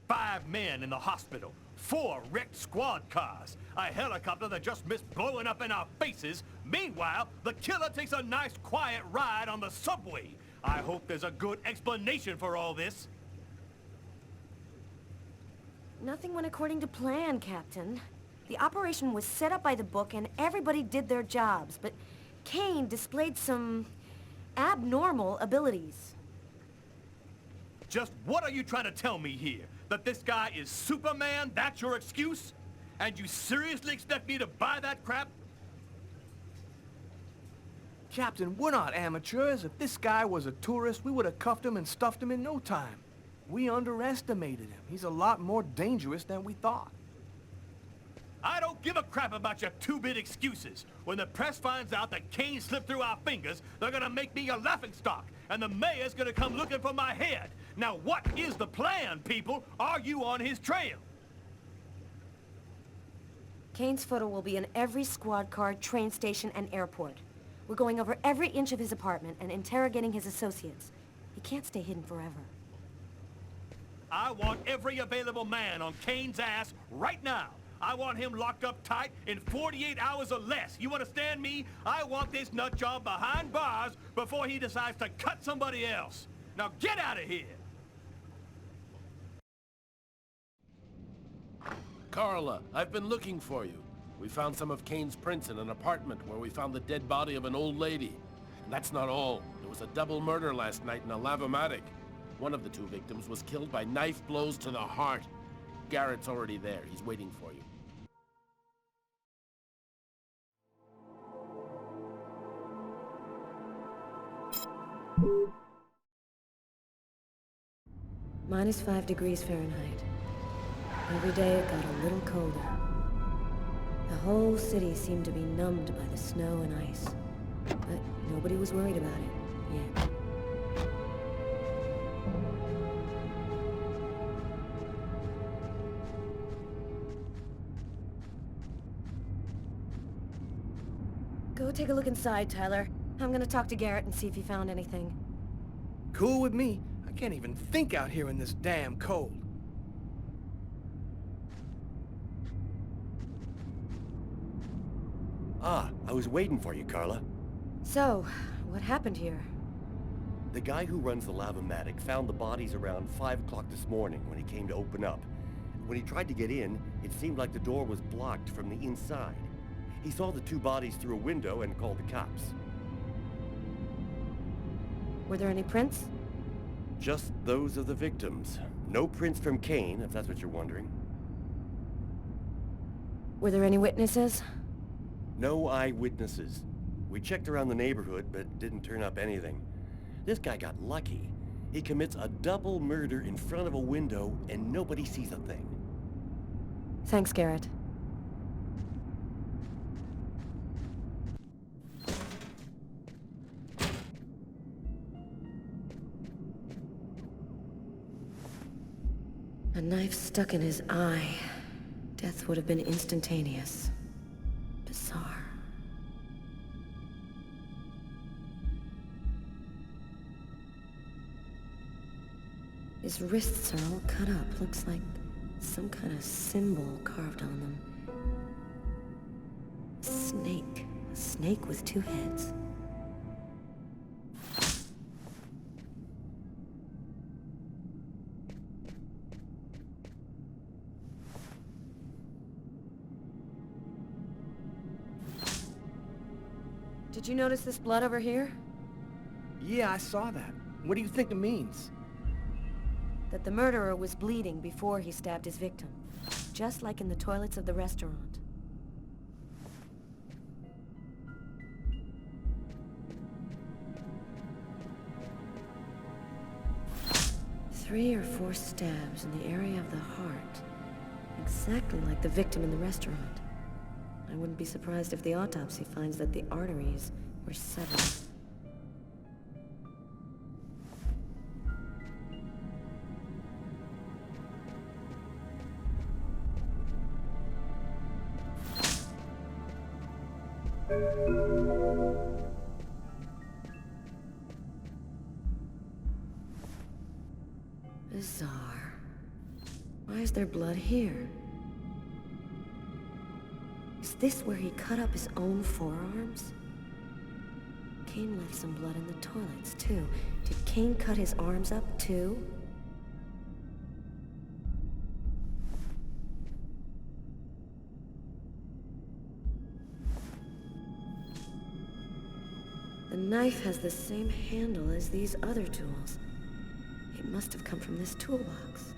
5 men in the hospital, 4 wrecked squad cars, a helicopter that just missed blowing up in our faces. Meanwhile, the killer takes a nice quiet ride on the subway. I hope there's a good explanation for all this. Nothing went according to plan, Captain. The operation was set up by the book and everybody did their jobs, but Kane displayed some abnormal abilities. Just what are you trying to tell me here? That this guy is Superman? That's your excuse? And you seriously expect me to buy that crap? Captain, we're not amateurs. If this guy was a tourist, we would have cuffed him and stuffed him in no time. We underestimated him. He's a lot more dangerous than we thought. I don't give a crap about your 2-bit excuses. When the press finds out that Kane slipped through our fingers, they're gonna make me a laughingstock, and the mayor's gonna come looking for my head. Now what is the plan, people? Are you on his trail? Kane's photo will be in every squad car, train station, and airport. We're going over every inch of his apartment and interrogating his associates. He can't stay hidden forever. I want every available man on Kane's ass right now. I want him locked up tight in 48 hours or less. You understand me? I want this nut job behind bars before he decides to cut somebody else. Now get out of here! Carla, I've been looking for you. We found some of Kane's prints in an apartment where we found the dead body of an old lady. And that's not all. There was a double murder last night in a lavomatic. One of the 2 victims was killed by knife blows to the heart. Garrett's already there. He's waiting for you. -5 degrees Fahrenheit. Every day it got a little colder. The whole city seemed to be numbed by the snow and ice. But nobody was worried about it, yet. Go take a look inside, Tyler. I'm gonna talk to Garrett and see if he found anything. Cool with me. I can't even think out here in this damn cold. Ah, I was waiting for you, Carla. So, what happened here? The guy who runs the lavomatic found the bodies around 5 o'clock this morning when he came to open up. When he tried to get in, it seemed like the door was blocked from the inside. He saw the 2 bodies through a window and called the cops. Were there any prints? Just those of the victims. No prints from Kane, if that's what you're wondering. Were there any witnesses? No eyewitnesses. We checked around the neighborhood, but didn't turn up anything. This guy got lucky. He commits a double murder in front of a window, and nobody sees a thing. Thanks, Garrett. A knife stuck in his eye. Death would have been instantaneous. Bizarre. His wrists are all cut up. Looks like some kind of symbol carved on them. A snake. A snake with 2 heads. Did you notice this blood over here? Yeah, I saw that. What do you think it means? That the murderer was bleeding before he stabbed his victim. Just like in the toilets of the restaurant. Three or 4 stabs in the area of the heart. Exactly like the victim in the restaurant. I wouldn't be surprised if the autopsy finds that the arteries were severed. Bizarre. Why is there blood here? Is this where he cut up his own forearms? Kane left some blood in the toilets, too. Did Kane cut his arms up, too? The knife has the same handle as these other tools. It must have come from this toolbox.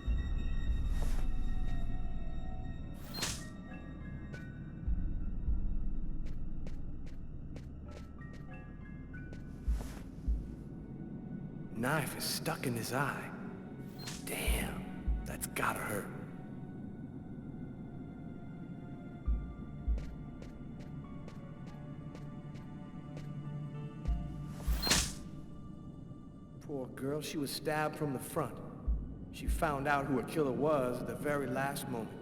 Knife is stuck in his eye. Damn, that's gotta hurt. Poor girl, she was stabbed from the front. She found out who her killer was at the very last moment.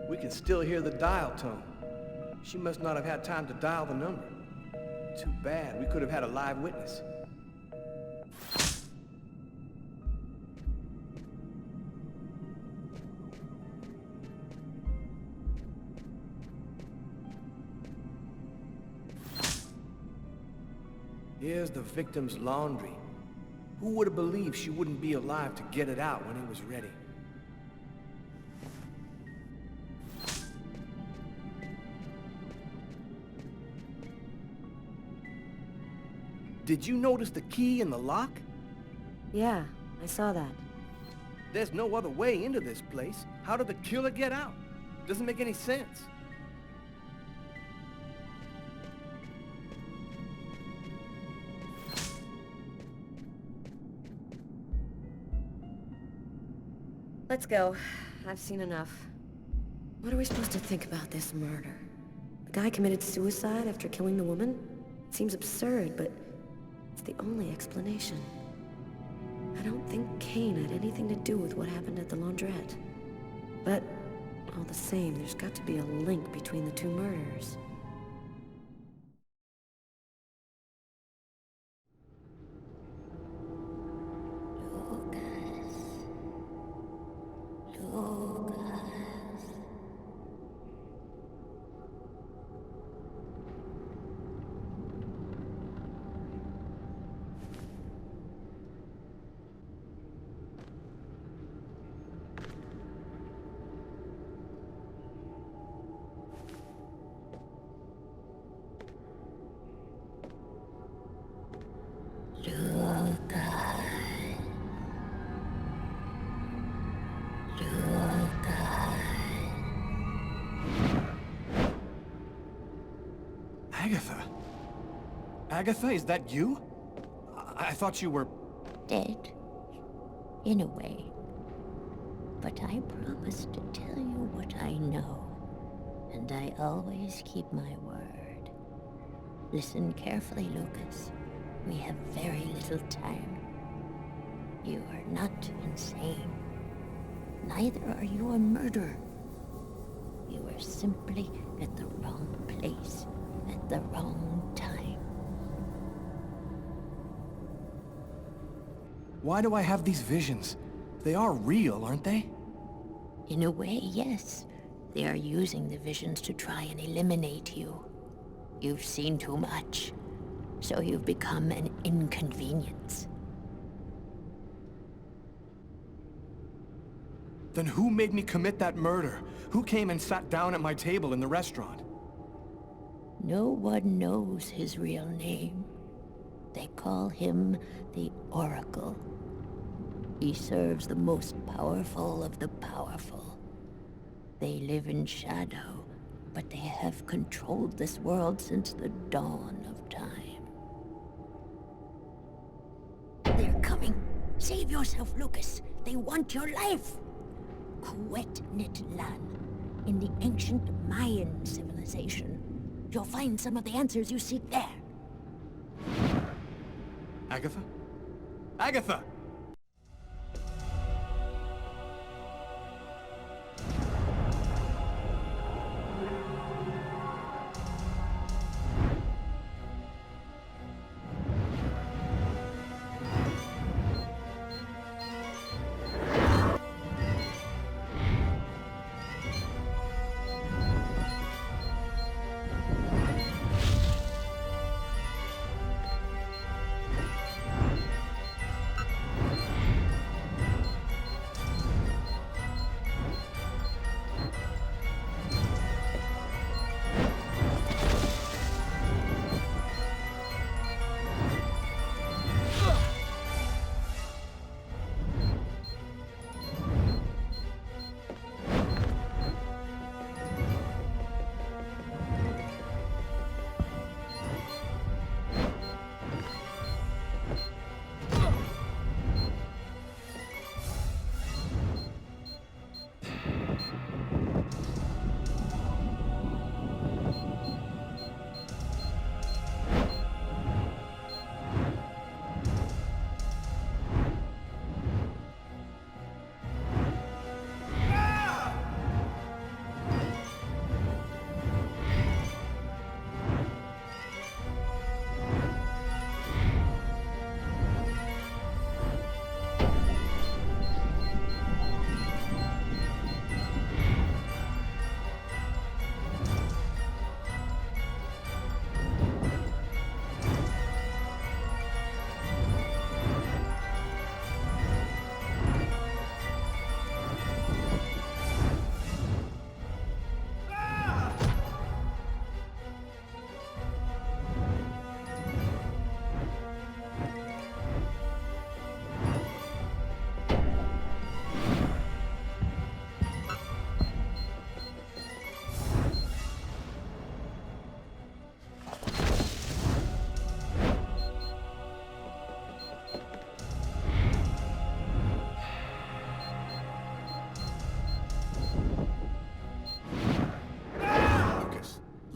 We can still hear the dial tone. She must not have had time to dial the number. Too bad. We could have had a live witness. Here's the victim's laundry. Who would have believed she wouldn't be alive to get it out when it was ready? Did you notice the key in the lock? Yeah, I saw that. There's no other way into this place. How did the killer get out? Doesn't make any sense. Let's go. I've seen enough. What are we supposed to think about this murder? The guy committed suicide after killing the woman? It seems absurd, but it's the only explanation. I don't think Kane had anything to do with what happened at the laundrette. But, all the same, there's got to be a link between the two murders. Agatha? Agatha, is that you? I thought you were... Dead. In a way. But I promise to tell you what I know. And I always keep my word. Listen carefully, Lucas. We have very little time. You are not insane. Neither are you a murderer. You are simply at the wrong place at the wrong time. Why do I have these visions? They are real, aren't they? In a way, yes. They are using the visions to try and eliminate you. You've seen too much, so you've become an inconvenience. Then who made me commit that murder? Who came and sat down at my table in the restaurant? No one knows his real name. They call him the Oracle. He serves the most powerful of the powerful. They live in shadow, but they have controlled this world since the dawn of time. They're coming. Save yourself, Lucas. They want your life. Kuwet-Nit-Lan, in the ancient Mayan civilization. You'll find some of the answers you seek there. Agatha? Agatha!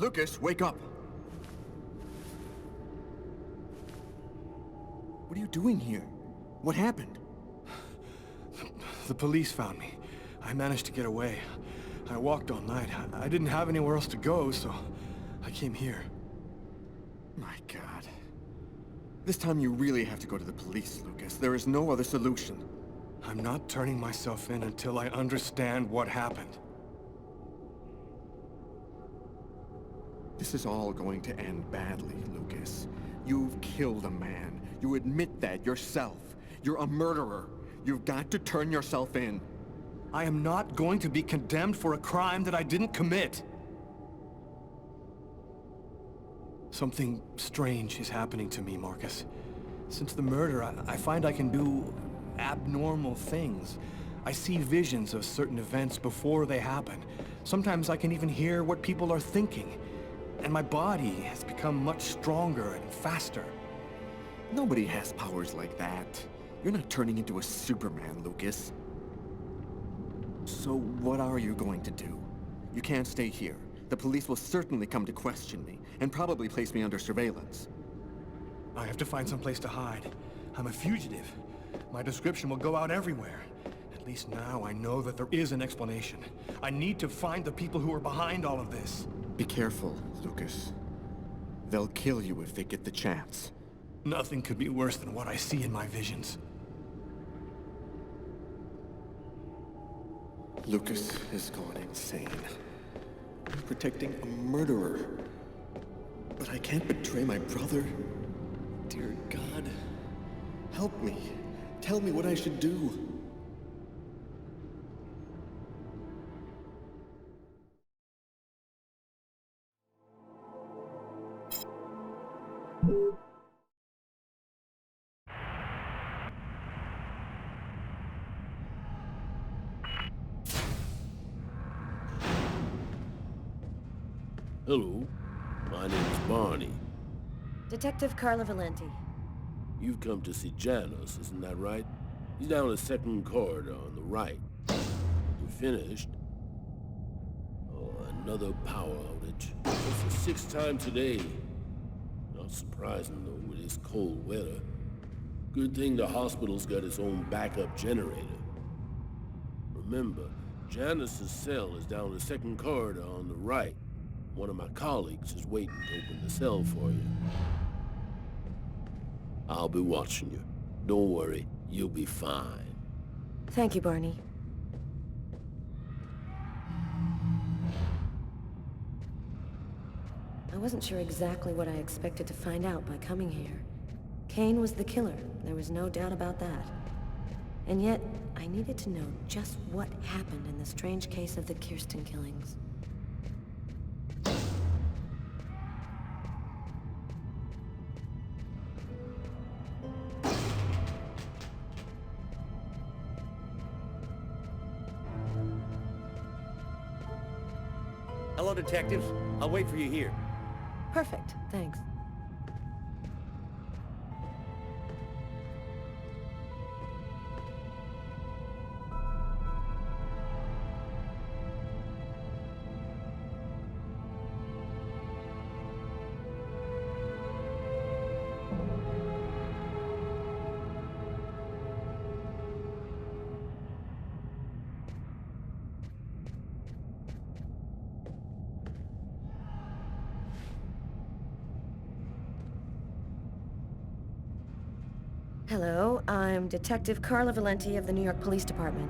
Lucas, wake up! What are you doing here? What happened? The police found me. I managed to get away. I walked all night. I didn't have anywhere else to go, so I came here. My God. This time you really have to go to the police, Lucas. There is no other solution. I'm not turning myself in until I understand what happened. This is all going to end badly, Lucas. You've killed a man. You admit that yourself. You're a murderer. You've got to turn yourself in. I am not going to be condemned for a crime that I didn't commit. Something strange is happening to me, Marcus. Since the murder, I find I can do abnormal things. I see visions of certain events before they happen. Sometimes I can even hear what people are thinking. And my body has become much stronger and faster. Nobody has powers like that. You're not turning into a Superman, Lucas. So what are you going to do? You can't stay here. The police will certainly come to question me, and probably place me under surveillance. I have to find some place to hide. I'm a fugitive. My description will go out everywhere. At least now I know that there is an explanation. I need to find the people who are behind all of this. Be careful, Lucas. They'll kill you if they get the chance. Nothing could be worse than what I see in my visions. Lucas has gone insane. Protecting a murderer. But I can't betray my brother. Dear God, help me. Tell me what I should do. Hello, my name's Barney. Detective Carla Valenti. You've come to see Janus, isn't that right? He's down the second corridor on the right. You finished? Oh, another power outage. It's the sixth time today. Not surprising, though, with this cold weather. Good thing the hospital's got its own backup generator. Remember, Janus's cell is down the second corridor on the right. One of my colleagues is waiting to open the cell for you. I'll be watching you. Don't worry, you'll be fine. Thank you, Barney. I wasn't sure exactly what I expected to find out by coming here. Kane was the killer, there was no doubt about that. And yet, I needed to know just what happened in the strange case of the Kirsten killings. Hello, detectives. I'll wait for you here. Perfect, thanks. Hello, I'm Detective Carla Valenti of the New York Police Department.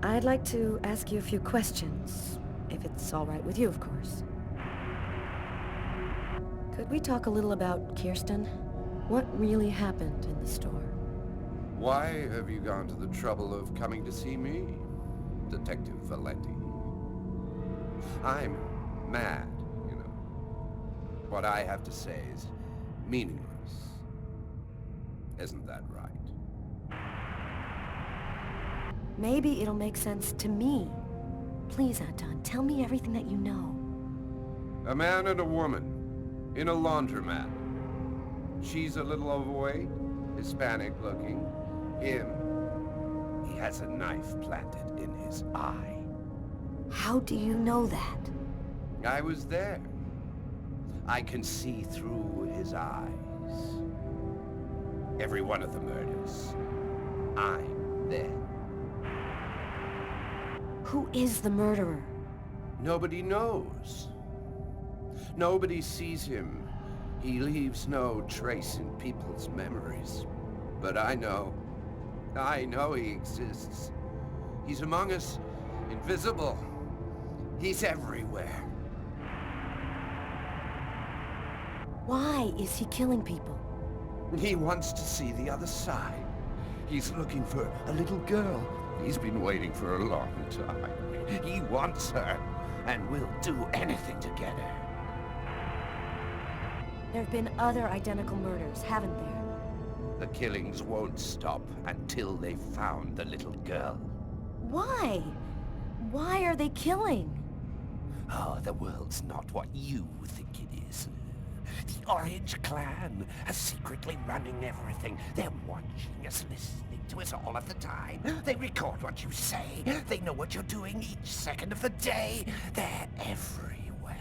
I'd like to ask you a few questions, if it's all right with you, of course. Could we talk a little about Kirsten? What really happened in the store? Why have you gone to the trouble of coming to see me, Detective Valenti? I'm mad, you know. What I have to say is meaningless. Isn't that right? Maybe it'll make sense to me. Please, Anton, tell me everything that you know. A man and a woman in a laundromat. She's a little overweight, Hispanic looking. Him, he has a knife planted in his eye. How do you know that? I was there. I can see through his eyes. Every one of the murders, I'm there. Who is the murderer? Nobody knows. Nobody sees him. He leaves no trace in people's memories. But I know. I know he exists. He's among us, invisible. He's everywhere. Why is he killing people? He wants to see the other side. He's looking for a little girl. He's been waiting for a long time. He wants her, and will do anything to get her. There have been other identical murders, haven't there? The killings won't stop until they've found the little girl. Why? Why are they killing? Oh, the world's not what you think it is. The Orange Clan are secretly running everything. They're watching us, listening to us all of the time. They record what you say. They know what you're doing each second of the day. They're everywhere.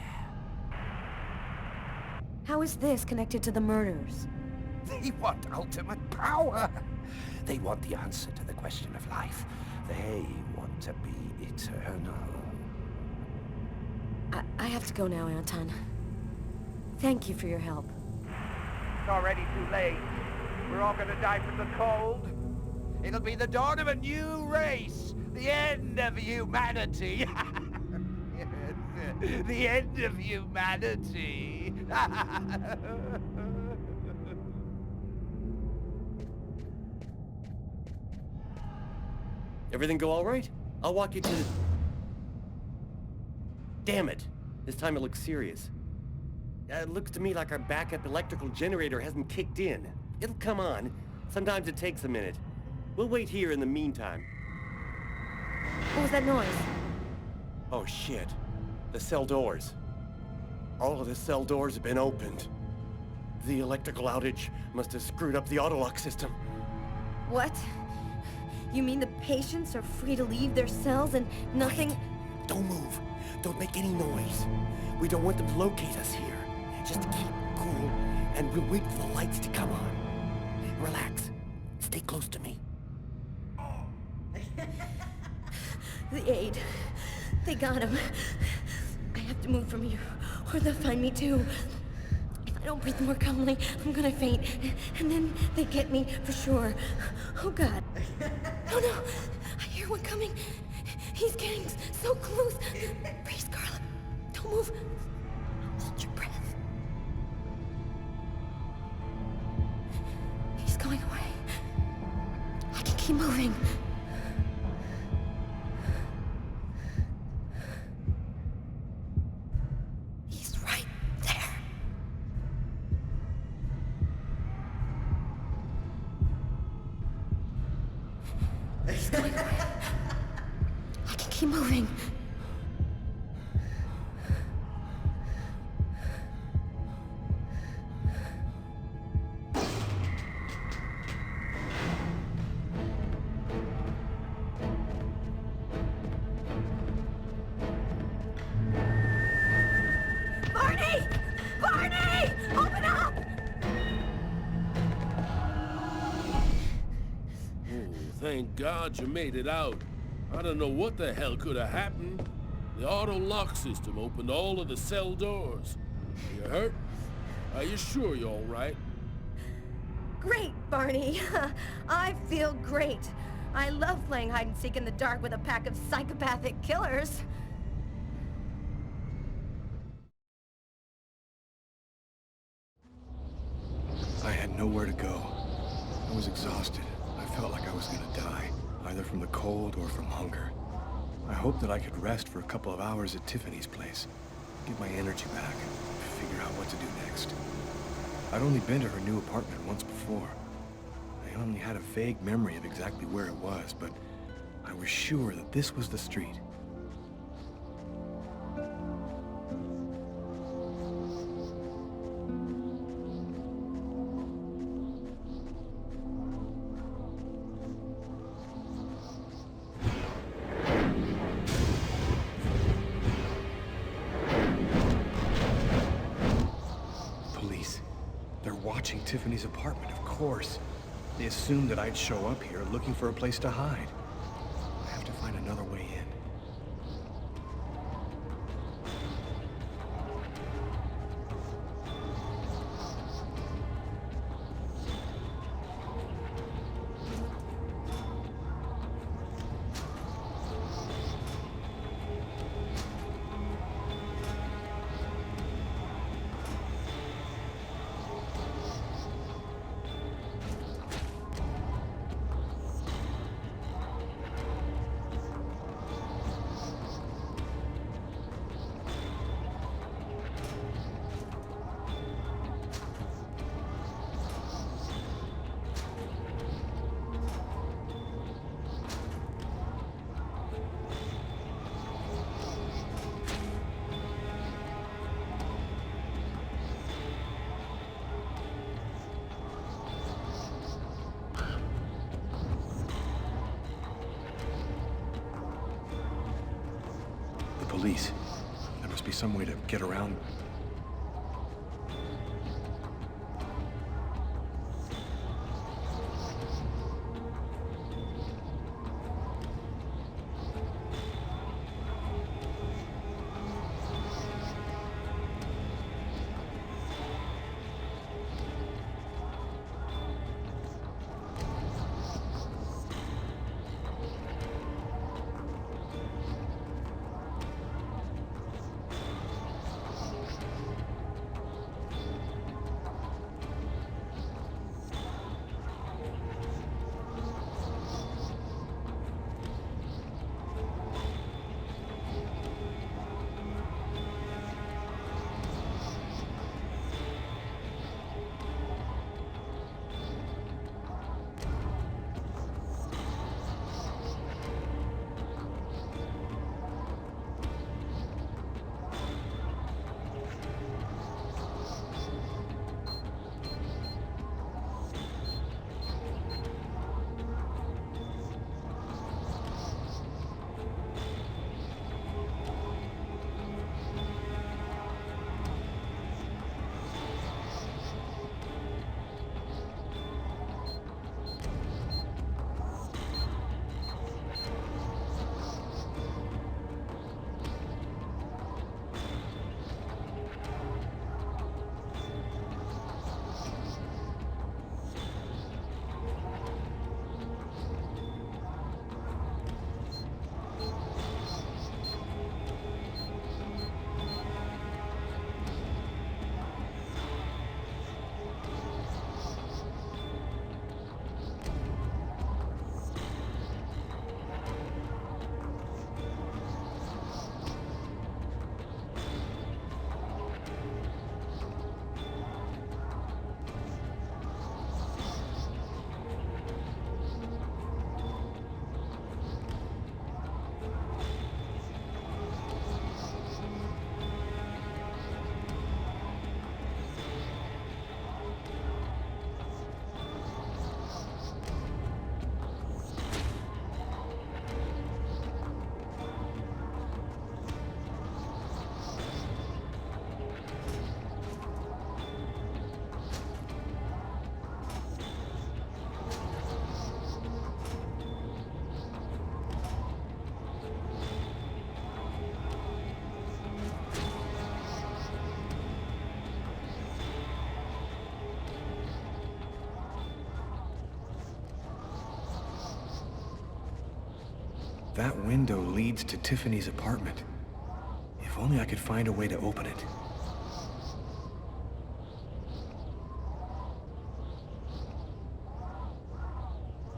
How is this connected to the murders? They want ultimate power. They want the answer to the question of life. They want to be eternal. I have to go now, Anton. Thank you for your help. It's already too late. We're all gonna die from the cold. It'll be the dawn of a new race. The end of humanity. Yes, the end of humanity. Everything go all right? I'll walk you to the... Damn it! This time it looks serious. It looks to me like our backup electrical generator hasn't kicked in. It'll come on. Sometimes it takes a minute. We'll wait here in the meantime. What was that noise? Oh shit. The cell doors. All of the cell doors have been opened. The electrical outage must have screwed up the autolock system. What? You mean the patients are free to leave their cells and nothing... Wait. Don't move. Don't make any noise. We don't want them to locate us here. Just keep cool, and we'll wait for the lights to come on. Relax. Stay close to me. The aide. They got him. I have to move from here, or they'll find me too. If I don't breathe more calmly, I'm gonna faint. And then they get me for sure. Oh God. Oh no! I hear one coming. He's getting so close. Breathe, Scarlet. Don't move. Hold your breath. He's going away. I can keep moving. He's right there. He's going away. I can keep moving. Barney! Barney! Open up! Oh, thank God you made it out. I don't know what the hell could have happened. The auto lock system opened all of the cell doors. Are you hurt? Are you sure you're all right? Great, Barney. I feel great. I love playing hide and seek in the dark with a pack of psychopathic killers. I had nowhere to go. I was exhausted. I felt like I was gonna die, either from the cold or from hunger. I hoped that I could rest for a couple of hours at Tiffany's place, get my energy back, and figure out what to do next. I'd only been to her new apartment once before. I only had a vague memory of exactly where it was, but I was sure that this was the street. watching Tiffany's apartment, of course. They assumed that I'd show up here looking for a place to hide. I have to find another way in. Police. There must be some way to get around. That window leads to Tiffany's apartment. If only I could find a way to open it.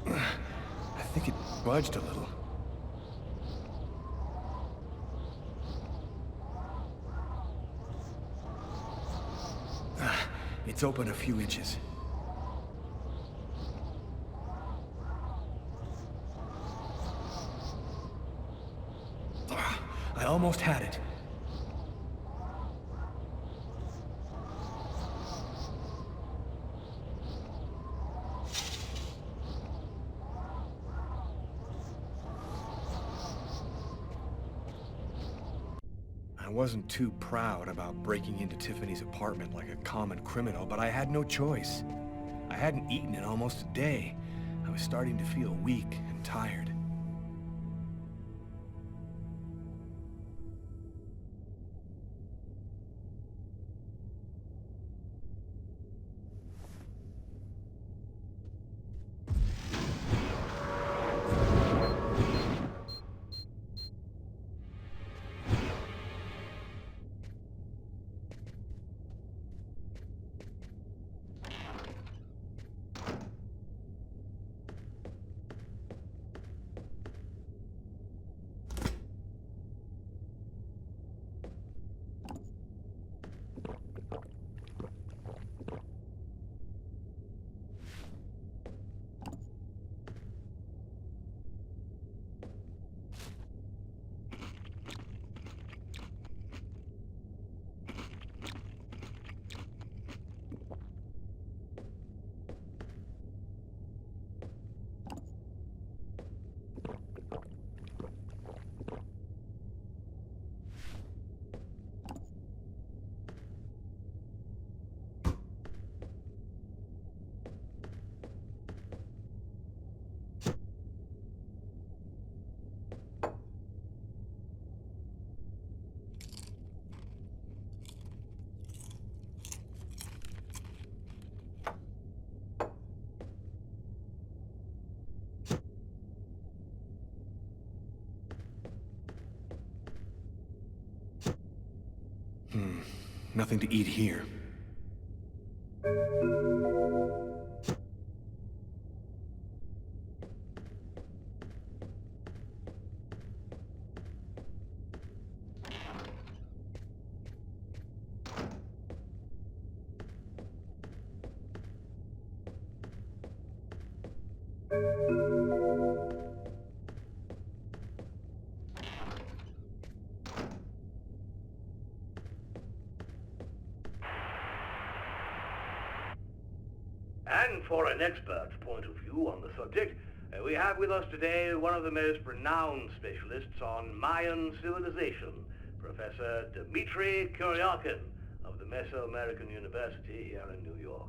I think it budged a little. It's open a few inches. I almost had it. I wasn't too proud about breaking into Tiffany's apartment like a common criminal, but I had no choice. I hadn't eaten in almost a day. I was starting to feel weak and tired. Nothing to eat here. And for an expert's point of view on the subject, we have with us today one of the most renowned specialists on Mayan civilization, Professor Dmitry Kuryakin of the Mesoamerican University here in New York.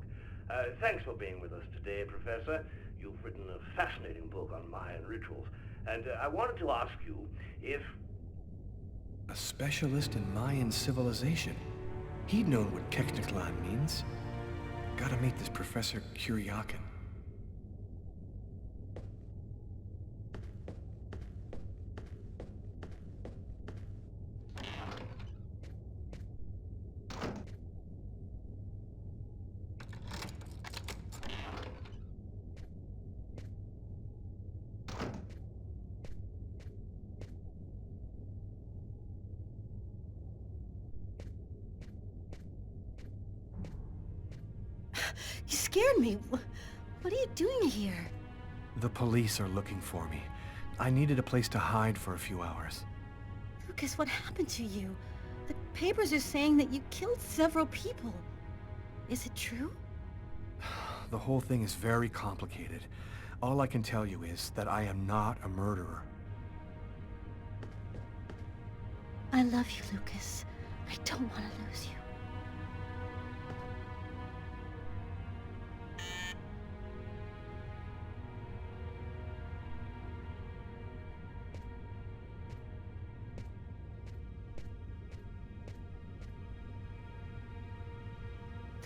Thanks for being with us today, Professor. You've written a fascinating book on Mayan rituals, and I wanted to ask you if... A specialist in Mayan civilization? He'd known what Kekteklan means. Gotta meet this Professor Kuryakin. You scared me. What are you doing here? The police are looking for me. I needed a place to hide for a few hours. Lucas, what happened to you? The papers are saying that you killed several people. Is it true? The whole thing is very complicated. All I can tell you is that I am not a murderer. I love you, Lucas. I don't want to lose you.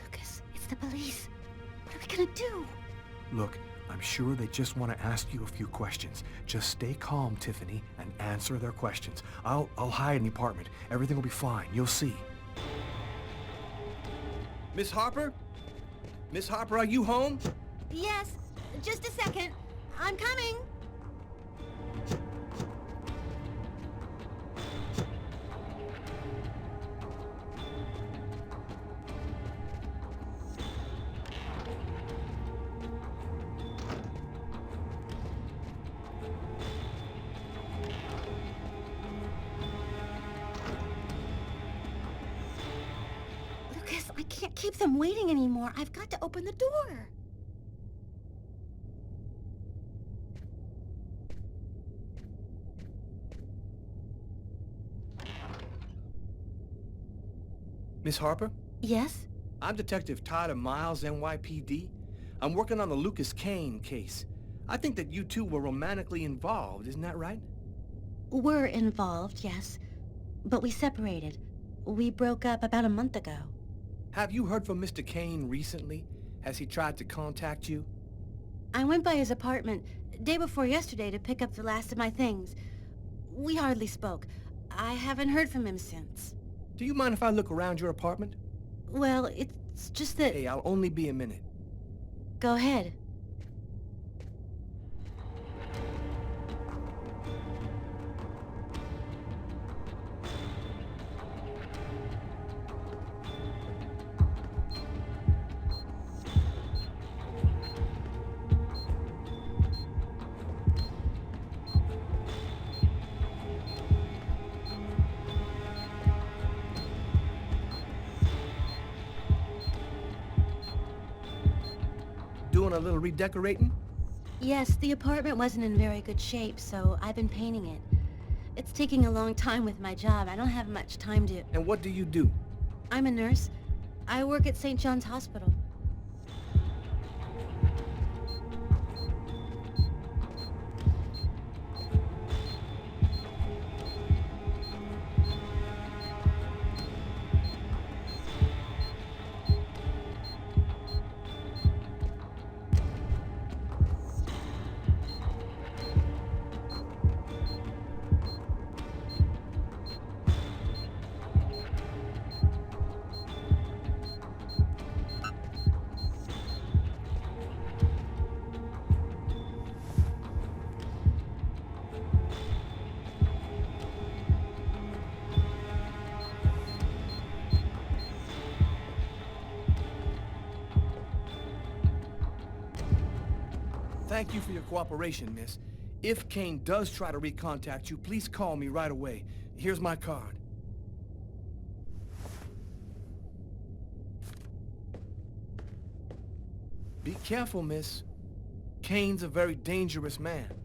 Lucas, it's the police. What are we gonna do? Look, I'm sure they just want to ask you a few questions. Just stay calm, Tiffany, and answer their questions. I'll hide in the apartment. Everything will be fine. You'll see. Miss Harper? Miss Harper, are you home? Yes, just a second. I'm coming. Lucas, I can't keep them waiting anymore. I've got to open the door. Miss Harper? Yes? I'm Detective Tyler Miles, NYPD. I'm working on the Lucas Kane case. I think that you two were romantically involved, isn't that right? We're involved, yes. But we separated. We broke up about a month ago. Have you heard from Mr. Kane recently? Has he tried to contact you? I went by his apartment day before yesterday to pick up the last of my things. We hardly spoke. I haven't heard from him since. Do you mind if I look around your apartment? Well, it's just that... Hey, I'll only be a minute. Go ahead. Doing a little redecorating? Yes, the apartment wasn't in very good shape, so I've been painting it. It's taking a long time with my job. I don't have much time to... And what do you do? I'm a nurse. I work at St. John's Hospital. Thank you for your cooperation, miss. If Kane does try to recontact you, please call me right away. Here's my card. Be careful, miss. Kane's a very dangerous man.